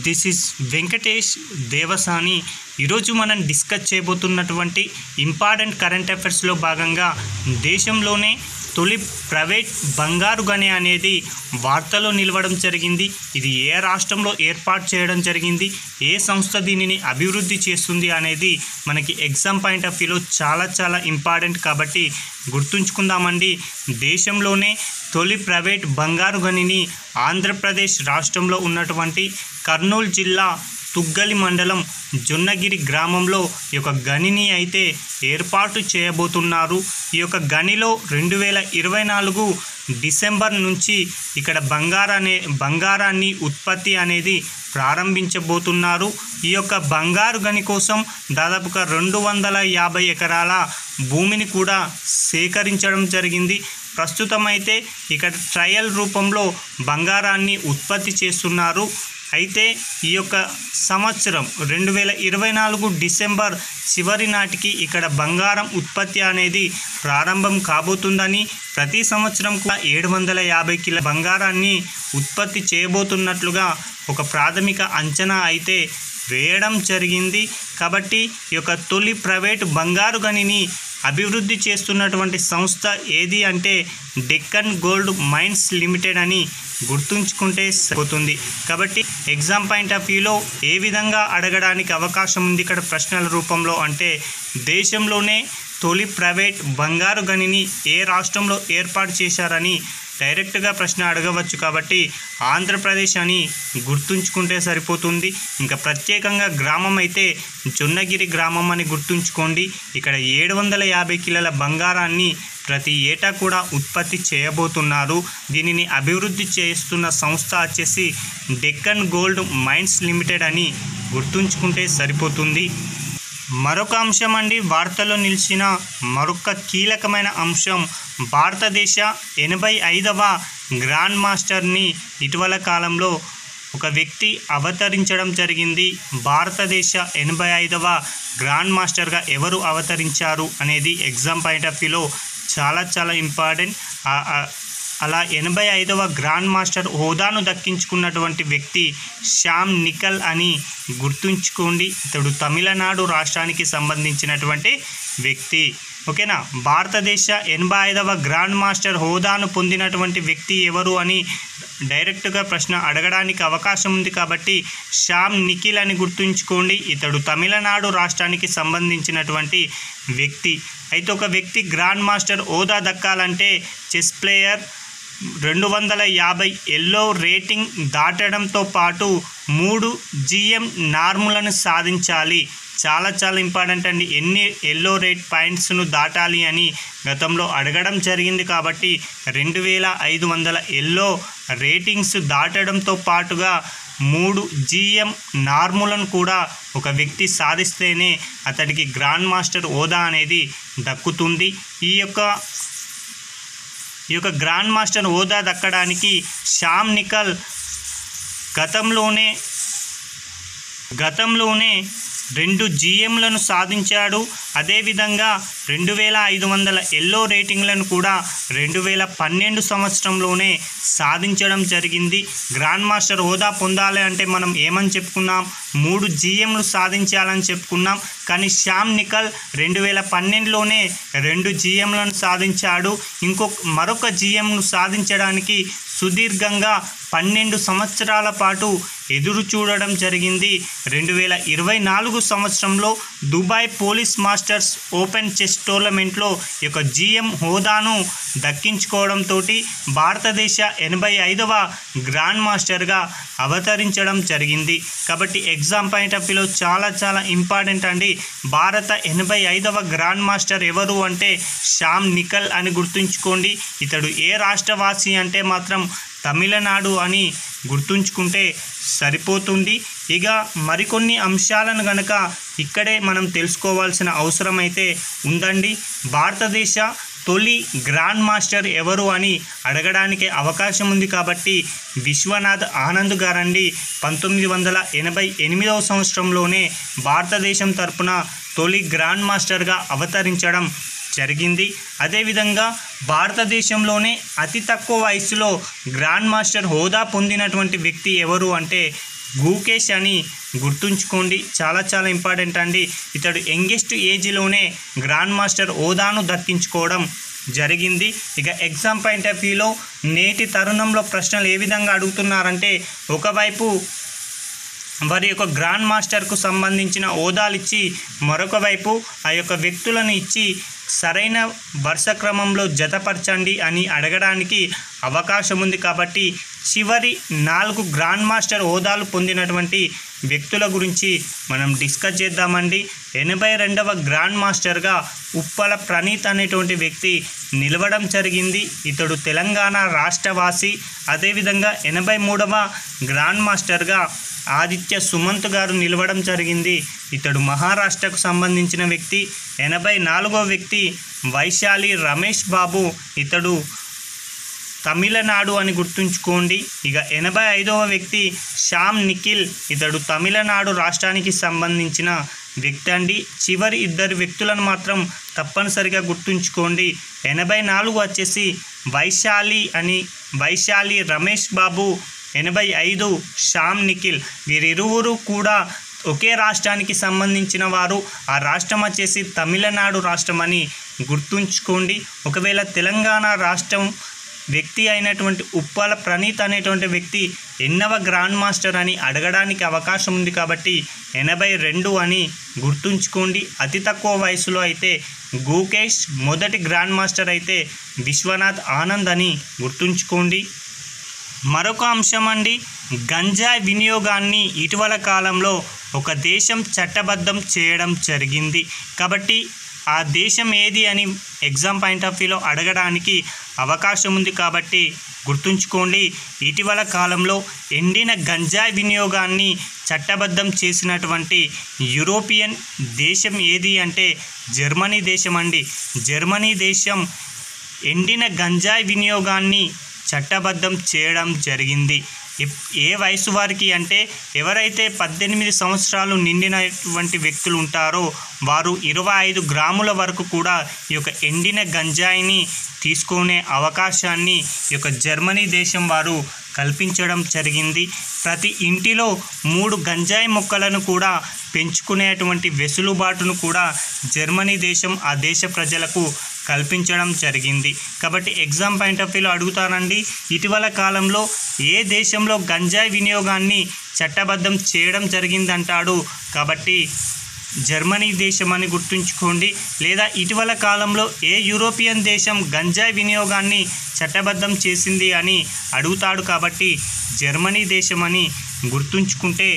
This is Venkatesh Devasani. ఈరోజు మనం discuss చేయబోతున్నటువంటి important current అఫైర్స్లో భాగంగా దేశంలోనే తొలి ప్రైవేట్ బంగారు గని అనేది వార్తలో నిలవడం జరిగింది. ఇది ఏ రాష్ట్రంలో ఏర్పాటు చేయడం జరిగింది, ఏ సంస్థ దీనిని అభివృద్ధి చేస్తుంది అనేది మనకి ఎగ్జామ్ పాయింట్ ఆఫ్ వ్యూలో చాలా ఇంపార్టెంట్ కాబట్టి గుర్తుంచుకుందామండి. దేశంలోనే తొలి ప్రైవేట్ బంగారు గనిని ఆంధ్రప్రదేశ్ రాష్ట్రంలో ఉన్నటువంటి కర్నూలు జిల్లా తుగ్గలి మండలం జొన్నగిరి గ్రామంలో ఈ యొక్క గనిని అయితే ఏర్పాటు చేయబోతున్నారు. ఈ యొక్క గనిలో 2024 డిసెంబర్ నుంచి ఇక్కడ బంగారాన్ని ఉత్పత్తి అనేది ప్రారంభించబోతున్నారు. ఈ యొక్క బంగారు గని కోసం దాదాపుగా 250 ఎకరాల భూమిని కూడా సేకరించడం జరిగింది. ప్రస్తుతం అయితే ఇక్కడ ట్రయల్ రూపంలో బంగారాన్ని ఉత్పత్తి చేస్తున్నారు. అయితే ఈ యొక్క సంవత్సరం 2024 డిసెంబర్ చివరి నాటికి ఇక్కడ బంగారం ఉత్పత్తి అనేది ప్రారంభం కాబోతుందని, ప్రతి సంవత్సరం కూడా 750 కిలో బంగారాన్ని ఉత్పత్తి చేయబోతున్నట్లుగా ఒక ప్రాథమిక అంచనా అయితే వేయడం జరిగింది. కాబట్టి ఈ యొక్క తొలి ప్రైవేటు బంగారు గనిని అభివృద్ధి చేస్తున్నటువంటి సంస్థ ఏది అంటే డెక్కన్ గోల్డ్ మైన్స్ లిమిటెడ్ అని గుర్తుంచుకుంటే సరిపోతుంది. కాబట్టి ఎగ్జామ్ పాయింట్ ఆఫ్ వ్యూలో ఏ విధంగా అడగడానికి అవకాశం ఉంది ఇక్కడ ప్రశ్నల రూపంలో అంటే, దేశంలోనే తొలి ప్రైవేట్ బంగారు గనిని ఏ రాష్ట్రంలో ఏర్పాటు చేశారని డైరెక్ట్గా ప్రశ్న అడగవచ్చు. కాబట్టి ఆంధ్రప్రదేశ్ అని గుర్తుంచుకుంటే సరిపోతుంది. ఇంకా ప్రత్యేకంగా గ్రామం అయితే జొన్నగిరి గ్రామం అని గుర్తుంచుకోండి. ఇక్కడ 750 కిలోల బంగారాన్ని ప్రతి ఏటా కూడా ఉత్పత్తి చేయబోతున్నారు. దీనిని అభివృద్ధి చేస్తున్న సంస్థ వచ్చేసి డెక్కన్ గోల్డ్ మైన్స్ లిమిటెడ్ అని గుర్తుంచుకుంటే సరిపోతుంది. మరొక అంశం అండి, వార్తల్లో నిలిచిన మరొక కీలకమైన అంశం, భారతదేశ 85వ గ్రాండ్ మాస్టర్ని ఇటీవల కాలంలో ఒక వ్యక్తి అవతరించడం జరిగింది. భారతదేశ 85వ గ్రాండ్ మాస్టర్గా ఎవరు అవతరించారు అనేది ఎగ్జామ్ పాయింట్ ఆఫ్ వ్యూలో చాలా ఇంపార్టెంట్. అలా 85వ గ్రాండ్ మాస్టర్ హోదాను దక్కించుకున్నటువంటి వ్యక్తి శ్యామ్ నికల్ అని గుర్తుంచుకోండి. ఇతడు తమిళనాడు రాష్ట్రానికి సంబంధించినటువంటి వ్యక్తి. ఓకేనా. భారతదేశ 85వ గ్రాండ్ మాస్టర్ హోదాను పొందినటువంటి వ్యక్తి ఎవరు అని డైరెక్ట్గా ప్రశ్న అడగడానికి అవకాశం ఉంది. కాబట్టి శ్యామ్ నిఖిల్ అని గుర్తుంచుకోండి. ఇతడు తమిళనాడు రాష్ట్రానికి సంబంధించినటువంటి వ్యక్తి. అయితే ఒక వ్యక్తి గ్రాండ్ మాస్టర్ హోదా దక్కాలంటే చెస్ ప్లేయర్ 250 ఎల్లో రేటింగ్ దాటడంతో పాటు 3 GM నార్ములను సాధించాలి. చాలా ఇంపార్టెంట్ అండి. ఎన్ని ఎల్లో రేట్ పాయింట్స్ను దాటాలి అని గతంలో అడగడం జరిగింది. కాబట్టి 2500 ఎల్లో రేటింగ్స్ దాటడంతో పాటుగా 3 GM నార్ములను కూడా ఒక వ్యక్తి సాధిస్తేనే అతడికి గ్రాండ్ మాస్టర్ హోదా అనేది దక్కుతుంది. ఈ యొక్క గ్రాండ్ మాస్టర్ హోదా దక్కడానికి శ్యామ్ నికల్ గతంలోనే 2 GMలను సాధించాడు. అదేవిధంగా 2500 ఎల్లో రేటింగ్లను కూడా 2012 సంవత్సరంలోనే సాధించడం జరిగింది. గ్రాండ్ మాస్టర్ హోదా పొందాలి అంటే మనం ఏమని చెప్పుకున్నాం, 3 GMలు సాధించాలని చెప్పుకున్నాం. కానీ శ్యామ్ నికల్ 2012లోనే 2 GMలను సాధించాడు. మరొక GMను సాధించడానికి సుదీర్ఘంగా 12 సంవత్సరాల పాటు ఎదురు చూడడం జరిగింది. 2024 సంవత్సరంలో Dubai police masters open chess టోర్నమెంట్లో ఈ యొక్క GM హోదాను దక్కించుకోవడంతో భారతదేశ 85వ గ్రాండ్ మాస్టర్గా అవతరించడం జరిగింది. కాబట్టి ఎగ్జామ్ పాయింట్ ఆఫ్ వ్యూలో చాలా ఇంపార్టెంట్ అండి. భారత 85వ గ్రాండ్ మాస్టర్ ఎవరు అంటే శ్యామ్ నికల్ అని గుర్తుంచుకోండి. ఇతడు ఏ రాష్ట్రవాసి అంటే మాత్రం తమిళనాడు అని గుర్తుంచుకుంటే సరిపోతుంది. ఇక మరికొన్ని అంశాలను గనక ఇక్కడే మనం తెలుసుకోవాల్సిన అవసరం అయితే ఉందండి. భారతదేశ తొలి గ్రాండ్ మాస్టర్ ఎవరు అని అడగడానికి అవకాశం ఉంది. కాబట్టి విశ్వనాథ్ ఆనంద్ గారండి 1988వ సంవత్సరంలోనే భారతదేశం తరపున తొలి గ్రాండ్ మాస్టర్గా అవతరించడం జరిగింది. అదేవిధంగా భారతదేశంలోనే అతి తక్కువ వయసులో గ్రాండ్ మాస్టర్ హోదా పొందినటువంటి వ్యక్తి ఎవరు అంటే గుకేష్ అని గుర్తుంచుకోండి. చాలా చాలా ఇంపార్టెంట్ అండి. ఇతడు యంగెస్ట్ ఏజ్లోనే గ్రాండ్ మాస్టర్ హోదాను దక్కించుకోవడం జరిగింది. ఇక ఎగ్జామ్ పాయింట్ ఆఫ్ వ్యూలో నేటి తరుణంలో ప్రశ్నలు ఏ విధంగా అడుగుతున్నారంటే, ఒకవైపు వారి యొక్క గ్రాండ్ మాస్టర్కు సంబంధించిన హోదాలు ఇచ్చి, మరొక వైపు ఆ యొక్క వ్యక్తులను ఇచ్చి సరైన వరుస క్రమంలో జతపరచండి అని అడగడానికి అవకాశం ఉంది. కాబట్టి చివరి 4 గ్రాండ్ మాస్టర్ హోదాలు పొందినటువంటి వ్యక్తుల గురించి మనం డిస్కస్ చేద్దామండి. 82వ గ్రాండ్ మాస్టర్గా ఉప్పల ప్రణీత్ అనేటువంటి వ్యక్తి నిలవడం జరిగింది. ఇతడు తెలంగాణ రాష్ట్రవాసి. అదేవిధంగా 83వ గ్రాండ్ మాస్టర్గా ఆదిత్య సుమంత్ గారు నిలవడం జరిగింది. ఇతడు మహారాష్ట్రకు సంబంధించిన వ్యక్తి. 84వ వ్యక్తి వైశాలి రమేష్ బాబు. ఇతడు తమిళనాడు అని గుర్తుంచుకోండి. ఇక 85వ వ్యక్తి శ్యామ్ నిఖిల్. ఇతడు తమిళనాడు రాష్ట్రానికి సంబంధించిన వ్యక్తి అండి. చివరి 2 వ్యక్తులను మాత్రం తప్పనిసరిగా గుర్తుంచుకోండి. 84 వచ్చేసి వైశాలి రమేష్ బాబు, 85 శ్యామ్ నిఖిల్. వీరిరువురు కూడా ఒకే రాష్ట్రానికి సంబంధించిన వారు. ఆ రాష్ట్రం వచ్చేసి తమిళనాడు రాష్ట్రం అని గుర్తుంచుకోండి. ఒకవేళ తెలంగాణ రాష్ట్రం వ్యక్తి అయినటువంటి ఉప్పల ప్రణీత్ అనేటువంటి వ్యక్తి ఎన్నవ గ్రాండ్ మాస్టర్ అని అడగడానికి అవకాశం ఉంది. కాబట్టి 82 అని గుర్తుంచుకోండి. అతి తక్కువ వయసులో అయితే గుకేష్, మొదటి గ్రాండ్ మాస్టర్ అయితే విశ్వనాథ్ ఆనంద్ అని గుర్తుంచుకోండి. మరొక అంశం అండి, గంజాయి వినియోగాన్ని ఇటీవల కాలంలో ఒక దేశం చట్టబద్ధం చేయడం జరిగింది. కాబట్టి ఆ దేశం ఏది అని ఎగ్జామ్ పాయింట్ ఆఫ్ వ్యూలో అడగడానికి అవకాశం ఉంది. కాబట్టి గుర్తుంచుకోండి, ఇటీవల కాలంలో ఎండిన గంజాయి వినియోగాన్ని చట్టబద్ధం చేసినటువంటి యూరోపియన్ దేశం ఏది అంటే జర్మనీ దేశం అండి. జర్మనీ దేశం ఎండిన గంజాయి వినియోగాన్ని చట్టబద్ధం చేయడం జరిగింది. ఏ వయసు వారికి అంటే ఎవరైతే 18 సంవత్సరాలు నిండినటువంటి వ్యక్తులు ఉంటారో వారు 25 గ్రాముల వరకు కూడా ఈ యొక్క ఎండిన గంజాయిని తీసుకునే అవకాశాన్ని ఈ యొక్క జర్మనీ దేశం వారు కల్పించడం జరిగింది. ప్రతి ఇంటిలో 3 గంజాయి మొక్కలను కూడా పెంచుకునేటువంటి వెసులుబాటును కూడా జర్మనీ దేశం ఆ దేశ ప్రజలకు కల్పించడం జరిగింది. కాబట్టి ఎగ్జామ్ పాయింట్ ఆఫ్ వ్యూలో అడుగుతానండి, ఇటీవల కాలంలో ఏ దేశంలో గంజాయి వినియోగాన్ని చట్టబద్ధం చేయడం జరిగిందంటాడు. కాబట్టి జర్మనీ దేశం అని గుర్తుంచుకోండి. లేదా ఇటీవల కాలంలో ఏ యూరోపియన్ దేశం గంజాయి వినియోగాన్ని చట్టబద్ధం చేసింది అని అడుగుతాడు. కాబట్టి జర్మనీ దేశం అని గుర్తుంచుకుంటే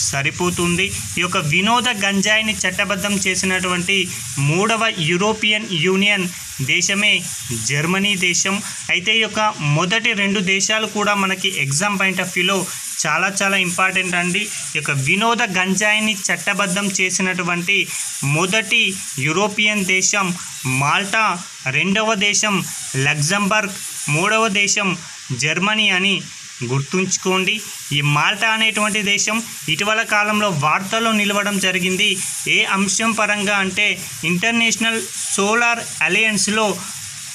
సరిపోతుంది. ఈ యొక్క వినోద గంజాయిని చట్టబద్ధం చేసినటువంటి 3వ యూరోపియన్ యూనియన్ దేశమే జర్మనీ దేశం. అయితే ఈ యొక్క మొదటి 2 దేశాలు కూడా మనకి ఎగ్జామ్ పాయింట్ ఆఫ్ వ్యూలో చాలా చాలా ఇంపార్టెంట్ అండి. ఈ యొక్క వినోద గంజాయిని చట్టబద్ధం చేసినటువంటి మొదటి యూరోపియన్ దేశం మాల్టా, 2వ దేశం లగ్జంబర్గ్, 3వ దేశం జర్మనీ అని గుర్తుంచుకోండి. ఈ మాల్టా అనేటువంటి దేశం ఇటీవల కాలంలో వార్తల్లో నిలవడం జరిగింది. ఏ అంశం పరంగా అంటే ఇంటర్నేషనల్ సోలార్ అలయన్స్లో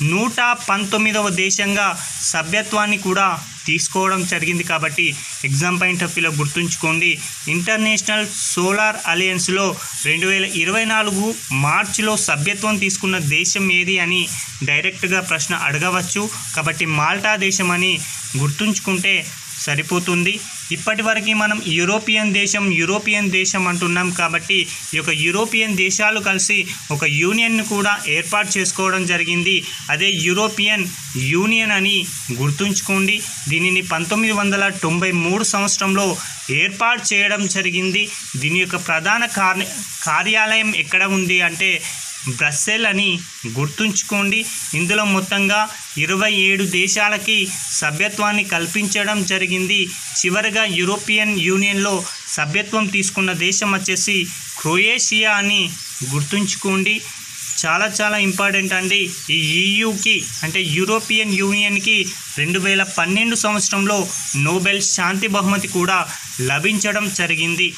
119వ దేశంగా సభ్యత్వాన్ని కూడా తీసుకోవడం జరిగింది. కాబట్టి ఎగ్జామ్ పాయింట్ ఆఫ్ వ్యూలో గుర్తుంచుకోండి, ఇంటర్నేషనల్ సోలార్ అలయన్స్లో 2024 మార్చిలో సభ్యత్వం తీసుకున్న దేశం ఏది అని డైరెక్ట్గా ప్రశ్న అడగవచ్చు. కాబట్టి మాల్టా దేశం అని గుర్తుంచుకుంటే సరిపోతుంది. ఇప్పటివరకు మనం యూరోపియన్ దేశం అంటున్నాం. కాబట్టి ఈ యొక్క యూరోపియన్ దేశాలు కలిసి ఒక యూనియన్ను కూడా ఏర్పాటు చేసుకోవడం జరిగింది. అదే యూరోపియన్ యూనియన్ అని గుర్తుంచుకోండి. దీనిని 1993 సంవత్సరంలో ఏర్పాటు చేయడం జరిగింది. దీని యొక్క ప్రధాన కార్యాలయం ఎక్కడ ఉంది అంటే బ్రస్సెల్ అని గుర్తుంచుకోండి. ఇందులో మొత్తంగా 27 దేశాలకి సభ్యత్వాన్ని కల్పించడం జరిగింది. చివరిగా యూరోపియన్ యూనియన్లో సభ్యత్వం తీసుకున్న దేశం వచ్చేసి క్రొయేషియా అని గుర్తుంచుకోండి. చాలా చాలా ఇంపార్టెంట్ అండి. ఈ ఈయూకి అంటే యూరోపియన్ యూనియన్కి 2012 సంవత్సరంలో నోబెల్ శాంతి బహుమతి కూడా లభించడం జరిగింది.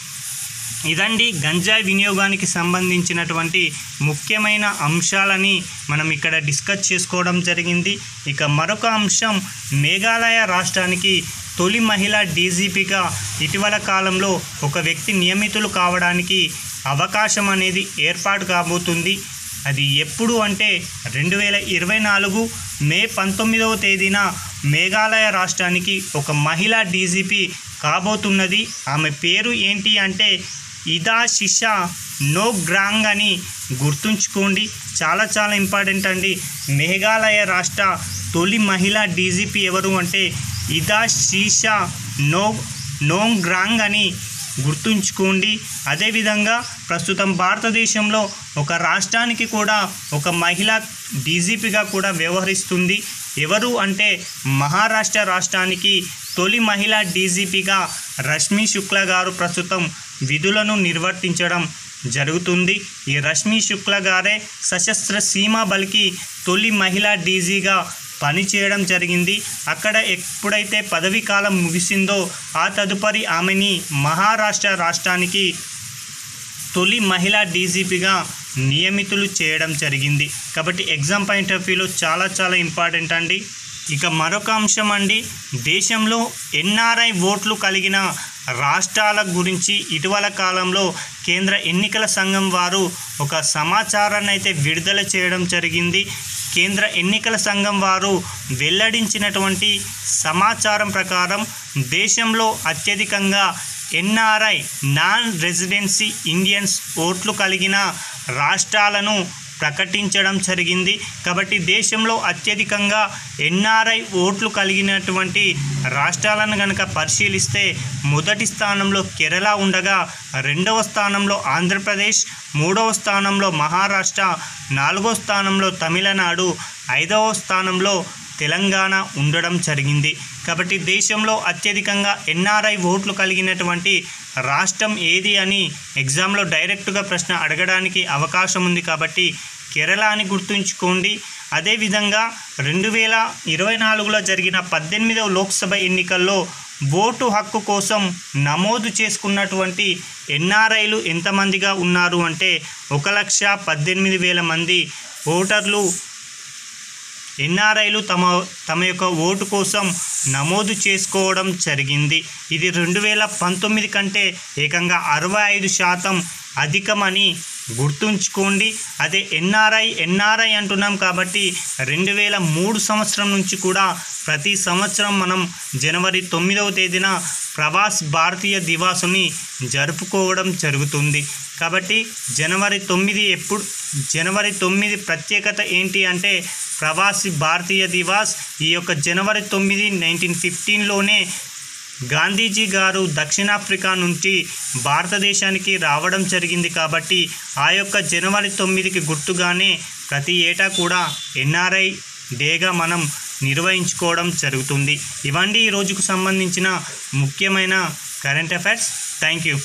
ఇదండి గంజాయి వినియోగానికి సంబంధించినటువంటి ముఖ్యమైన అంశాలని మనం ఇక్కడ డిస్కస్ చేసుకోవడం జరిగింది. ఇక మరొక అంశం, మేఘాలయ రాష్ట్రానికి తొలి మహిళా డీజీపీగా ఇటీవల కాలంలో ఒక వ్యక్తి నియమితులు కావడానికి అవకాశం అనేది ఏర్పాటు కాబోతుంది. అది ఎప్పుడు అంటే 2024 మే 19వ తేదీన మేఘాలయ రాష్ట్రానికి ఒక మహిళా డీజీపీ కాబోతున్నది. ఆమె పేరు ఏంటి అంటే ఇదాశిషా నోగ్రాంగ్ అని గుర్తుంచుకోండి. చాలా చాలా ఇంపార్టెంట్ అండి. మేఘాలయ రాష్ట్ర తొలి మహిళా డీజీపీ ఎవరు అంటే ఇదాశిషా నోగ్రాంగ్ అని గుర్తుంచుకోండి. అదేవిధంగా ప్రస్తుతం భారతదేశంలో ఒక రాష్ట్రానికి కూడా ఒక మహిళా డీజీపీగా కూడా వ్యవహరిస్తుంది. ఎవరు అంటే మహారాష్ట్ర రాష్ట్రానికి తొలి మహిళా డీజీపీగా రష్మి శుక్లా గారు ప్రస్తుతం విధులను నిర్వర్తించడం జరుగుతుంది. ఈ రష్మి శుక్లా గారే సశస్త్ర సీమా బల్కి తొలి మహిళా డీజీగా పనిచేయడం జరిగింది. అక్కడ ఎప్పుడైతే పదవీ కాలం ముగిసిందో ఆ తదుపరి ఆమెని మహారాష్ట్ర రాష్ట్రానికి తొలి మహిళా డీజీపీగా నియమితులు చేయడం జరిగింది. కాబట్టి ఎగ్జామ్ పాయింట్ ఆఫ్ వ్యూలో చాలా చాలా ఇంపార్టెంట్ అండి. ఇక మరొక అంశం అండి, దేశంలో ఎన్ఆర్ఐ ఓట్లు కలిగిన రాష్ట్రాల గురించి ఇటీవల కాలంలో కేంద్ర ఎన్నికల సంఘం వారు ఒక సమాచారాన్ని అయితే విడుదల చేయడం జరిగింది. కేంద్ర ఎన్నికల సంఘం వారు వెల్లడించినటువంటి సమాచారం ప్రకారం దేశంలో అత్యధికంగా ఎన్ఆర్ఐ నాన్ రెసిడెన్సీ ఇండియన్స్ ఓట్లు కలిగిన రాష్ట్రాలను ప్రకటించడం జరిగింది. కాబట్టి దేశంలో అత్యధికంగా ఎన్ఆర్ఐ ఓట్లు కలిగినటువంటి రాష్ట్రాలను కనుక పరిశీలిస్తే మొదటి స్థానంలో కేరళ ఉండగా, రెండవ స్థానంలో ఆంధ్రప్రదేశ్, మూడవ స్థానంలో మహారాష్ట్ర, నాలుగవ స్థానంలో తమిళనాడు, ఐదవ స్థానంలో తెలంగాణ ఉండడం జరిగింది. కాబట్టి దేశంలో అత్యధికంగా ఎన్ఆర్ఐ ఓట్లు కలిగినటువంటి రాష్ట్రం ఏది అని ఎగ్జామ్లో డైరెక్ట్గా ప్రశ్న అడగడానికి అవకాశం ఉంది. కాబట్టి కేరళ అని గుర్తుంచుకోండి. అదేవిధంగా 2024లో జరిగిన 18వ లోక్సభ ఎన్నికల్లో ఓటు హక్కు కోసం నమోదు చేసుకున్నటువంటి ఎన్ఆర్ఐలు ఎంతమందిగా ఉన్నారు అంటే 1,18,000 మంది ఓటర్లు ఎన్ఆర్ఐలు తమ యొక్క ఓటు కోసం నమోదు చేసుకోవడం జరిగింది. ఇది 2019 కంటే ఏకంగా 65% అధికమని గుర్తుంచుకోండి. అదే ఎన్ఆర్ఐ అంటున్నాం కాబట్టి 2003 సంవత్సరం నుంచి కూడా ప్రతి సంవత్సరం మనం జనవరి 9వ తేదీన ప్రవాస్ భారతీయ దివాసుని జరుపుకోవడం జరుగుతుంది. కాబట్టి జనవరి 9 ప్రత్యేకత ఏంటి అంటే ప్రవాసి భారతీయ దివాస్. ఈ యొక్క జనవరి 9 1915లోనే గాంధీజీ గారు దక్షిణాఫ్రికా నుంచి భారతదేశానికి రావడం జరిగింది. కాబట్టి ఆ యొక్క జనవరి 9కి గుర్తుగానే ప్రతి ఏటా కూడా ఎన్ఆర్ఐ డేగా మనం నిర్వహించుకోవడం జరుగుతుంది. ఇవండి ఈ రోజుకు సంబంధించిన ముఖ్యమైన కరెంట్ అఫైర్స్. Thank you.